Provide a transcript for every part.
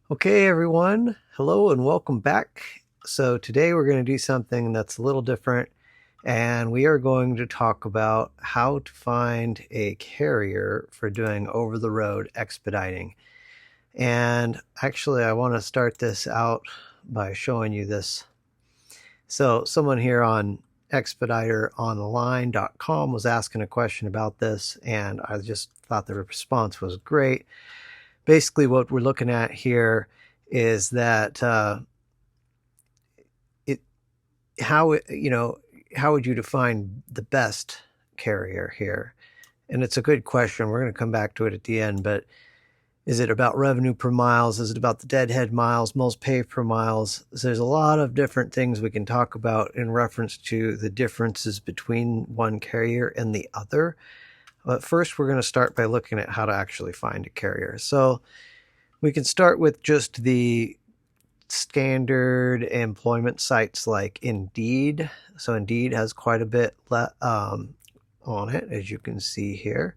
Okay, everyone. Hello and welcome back. So today we're going to do something that's a little different, and we are going to talk about how to find a carrier for doing over-the-road expediting. And actually, I want to start this out by showing you this. So someone here on expediteronline.com was asking a question about this, and I just thought the response was great. Basically, what we're looking at here is that it how how would you define the best carrier here? And it's a good question. We're going to come back to it at the end, but is it about revenue per miles? Is it about the deadhead miles, most paved per miles? So there's a lot of different things we can talk about in reference to the differences between one carrier and the other. But first, we're going to start by looking at how to actually find a carrier. So we can start with just the standard employment sites like Indeed. So Indeed has quite a bit on it, as you can see here.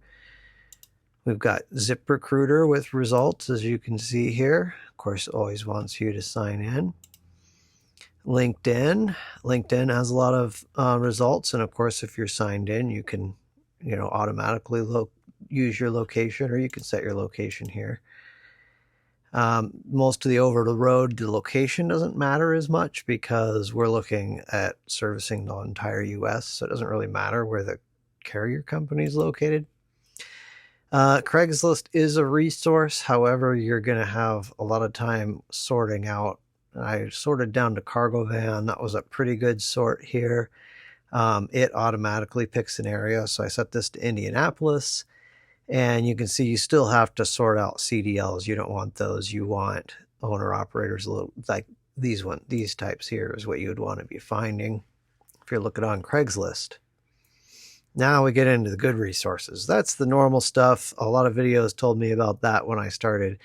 We've got ZipRecruiter with results, as you can see here. Of course, it always wants you to sign in. LinkedIn has a lot of results, and of course, if you're signed in, you can, automatically use your location, or you can set your location here. Most of the over the road, the location doesn't matter as much because we're looking at servicing the entire US, so it doesn't really matter where the carrier company is located. Craigslist is a resource. However, you're going to have a lot of time sorting out. I sorted down to cargo van. That was a pretty good sort here. It automatically picks an area. So I set this to Indianapolis. And you can see you still have to sort out CDLs. You don't want those. You want owner operators like these types here is what you would want to be finding if you're looking on Craigslist. Now we get into the good resources. That's the normal stuff. A lot of videos told me about that when I started.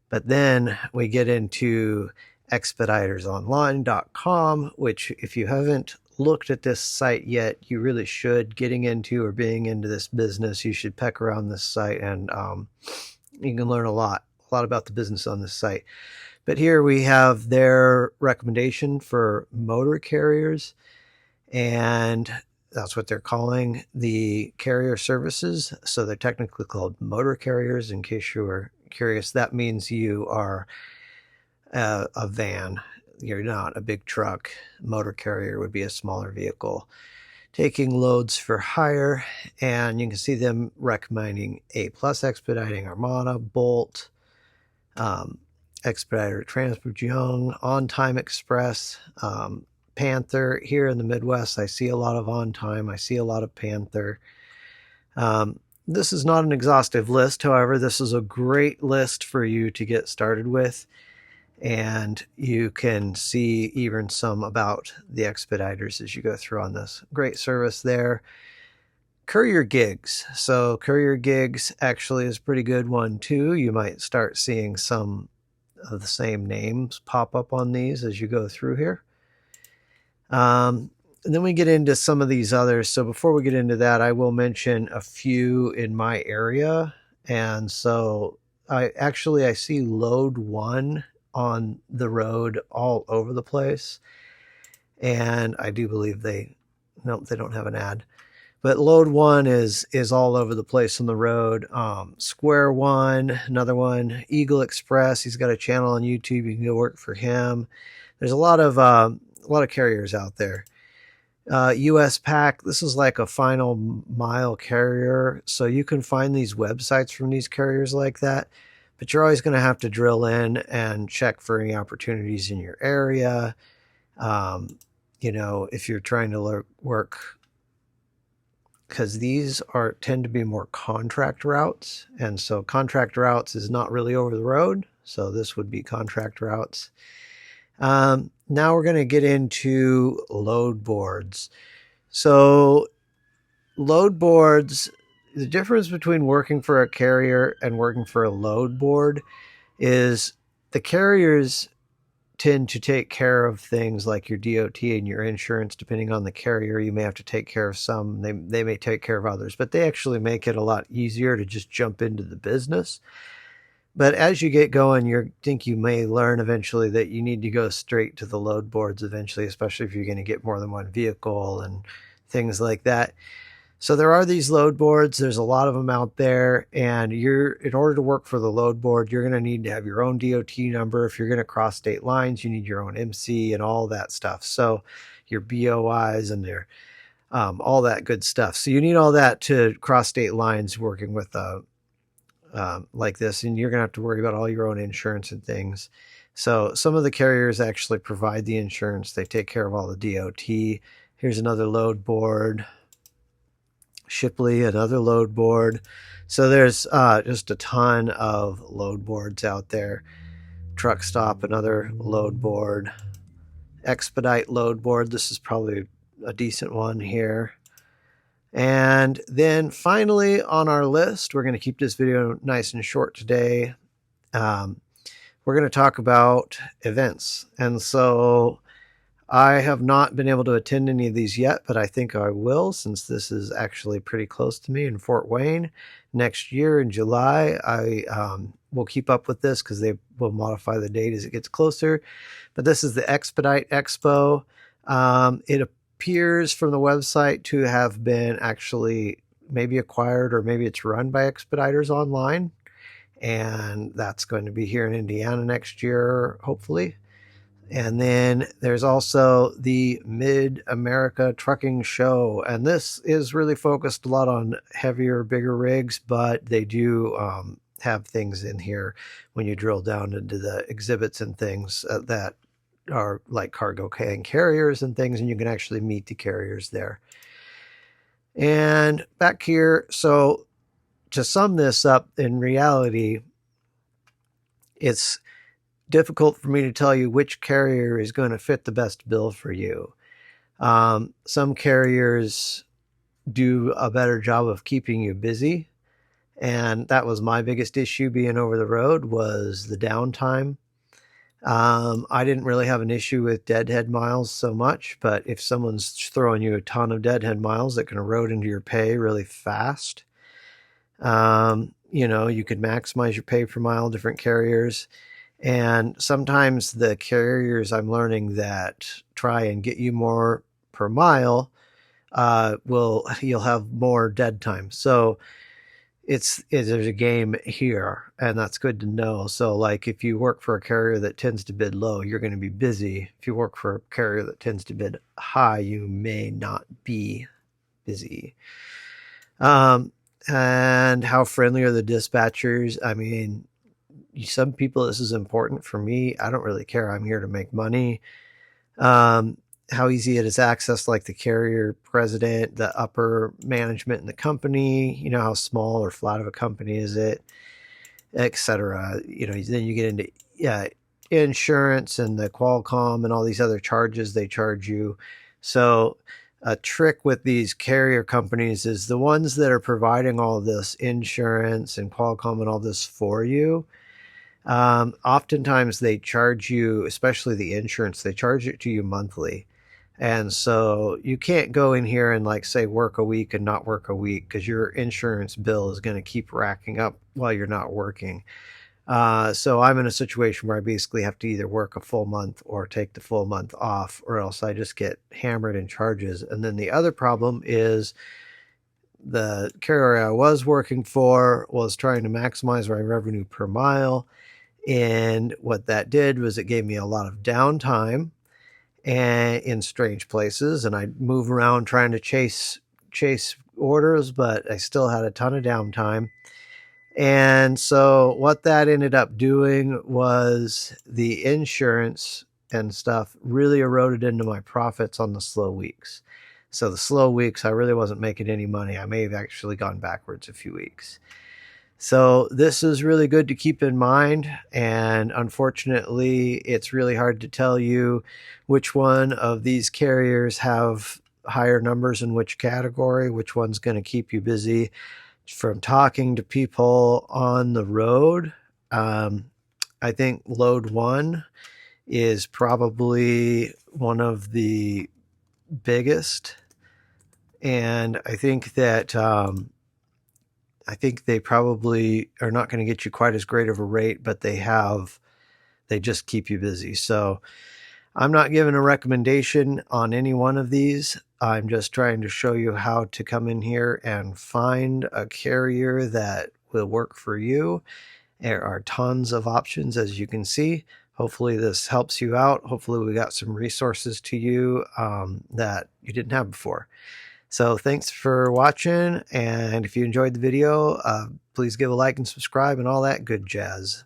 But then we get into expeditersonline.com, which if you haven't looked at this site yet, you really should. Getting into or being into this business, you should peck around this site, and you can learn a lot about the business on this site. But here we have their recommendation for motor carriers, and that's what they're calling the carrier services. So they're technically called motor carriers. In case you were curious, that means you are a van. You're not a big truck. Motor carrier would be a smaller vehicle taking loads for hire. And you can see them recommending A+ Expediting, Armada, Bolt, Expediter Transport Young, On Time Express, Panther. Here in the Midwest, I see a lot of On Time. I see a lot of Panther. This is not an exhaustive list. However, this is a great list for you to get started with. And you can see even some about the expediters as you go through on this. Great service there. Courier gigs. So courier gigs actually is a pretty good one too. You might start seeing some of the same names pop up on these as you go through here. And then we get into some of these others. So before we get into that, I will mention a few in my area. And so I see Load One on the road all over the place. And I do believe they don't have an ad. But Load One is all over the place on the road. Square One, another one. Eagle Express, he's got a channel on YouTube. You can go work for him. There's a lot of carriers out there. US Pack, this is like a final mile carrier. So you can find these websites from these carriers like that. But you're always going to have to drill in and check for any opportunities in your area. If you're trying to work, because these tend to be more contract routes. And so contract routes is not really over the road. So this would be contract routes. Now we're going to get into load boards. So load boards, the difference between working for a carrier and working for a load board is the carriers tend to take care of things like your DOT and your insurance. Depending on the carrier, you may have to take care of some. They may take care of others, but they actually make it a lot easier to just jump into the business. But as you get going, you think you may learn eventually that you need to go straight to the load boards eventually, especially if you're going to get more than one vehicle and things like that. So there are these load boards. There's a lot of them out there, and in order to work for the load board, you're going to need to have your own DOT number. If you're going to cross state lines, you need your own MC and all that stuff. So your BOIs and your all that good stuff. So you need all that to cross state lines working with like this, and you're going to have to worry about all your own insurance and things. So some of the carriers actually provide the insurance. They take care of all the DOT. Here's another load board. Shipley, another load board. So there's just a ton of load boards out there. Truck Stop, another load board. Expedite load board. This is probably a decent one here. And then finally on our list, we're going to keep this video nice and short today. We're going to talk about events. And so I have not been able to attend any of these yet, but I think I will, since this is actually pretty close to me in Fort Wayne. Next year in July, I will keep up with this because they will modify the date as it gets closer. But this is the Expedite Expo. It appears from the website to have been actually maybe acquired, or maybe it's run by Expeditors Online. And that's going to be here in Indiana next year, hopefully. And then there's also the Mid-America Trucking Show. And this is really focused a lot on heavier, bigger rigs, but they do have things in here when you drill down into the exhibits and things that are like cargo and carriers and things, and you can actually meet the carriers there. And back here, so to sum this up, in reality, it's difficult for me to tell you which carrier is going to fit the best bill for you. Some carriers do a better job of keeping you busy, and that was my biggest issue being over the road, was the downtime. I didn't really have an issue with deadhead miles so much, but if someone's throwing you a ton of deadhead miles that can erode into your pay really fast, you could maximize your pay per mile, different carriers. And sometimes the carriers, I'm learning, that try and get you more per mile, you'll have more dead time. So there's a game here, and that's good to know. So like if you work for a carrier that tends to bid low, you're going to be busy. If you work for a carrier that tends to bid high, you may not be busy. And how friendly are the dispatchers? I mean, some people, this is important. For me, I don't really care. I'm here to make money. How easy it is access, like the carrier president, the upper management in the company, how small or flat of a company is it, etc. Then you get into insurance and the Qualcomm and all these other charges they charge you. So a trick with these carrier companies is the ones that are providing all this insurance and Qualcomm and all this for you. Oftentimes they charge you, especially the insurance, they charge it to you monthly. And so you can't go in here and say work a week and not work a week, because your insurance bill is going to keep racking up while you're not working. So I'm in a situation where I basically have to either work a full month or take the full month off, or else I just get hammered in charges. And then the other problem is the carrier I was working for was trying to maximize my revenue per mile. And what that did was it gave me a lot of downtime and in strange places, and I'd move around trying to chase orders, but I still had a ton of downtime. And so what that ended up doing was the insurance and stuff really eroded into my profits on the slow weeks. So the slow weeks, I really wasn't making any money. I may have actually gone backwards a few weeks. So this is really good to keep in mind, and unfortunately, it's really hard to tell you which one of these carriers have higher numbers in which category, which one's going to keep you busy. From talking to people on the road, I think Load 1 is probably one of the biggest, and I think that I think they probably are not going to get you quite as great of a rate, but they just keep you busy. So I'm not giving a recommendation on any one of these. I'm just trying to show you how to come in here and find a carrier that will work for you. There are tons of options, as you can see. Hopefully this helps you out. Hopefully we got some resources to you that you didn't have before. So thanks for watching, and if you enjoyed the video, please give a like and subscribe and all that good jazz.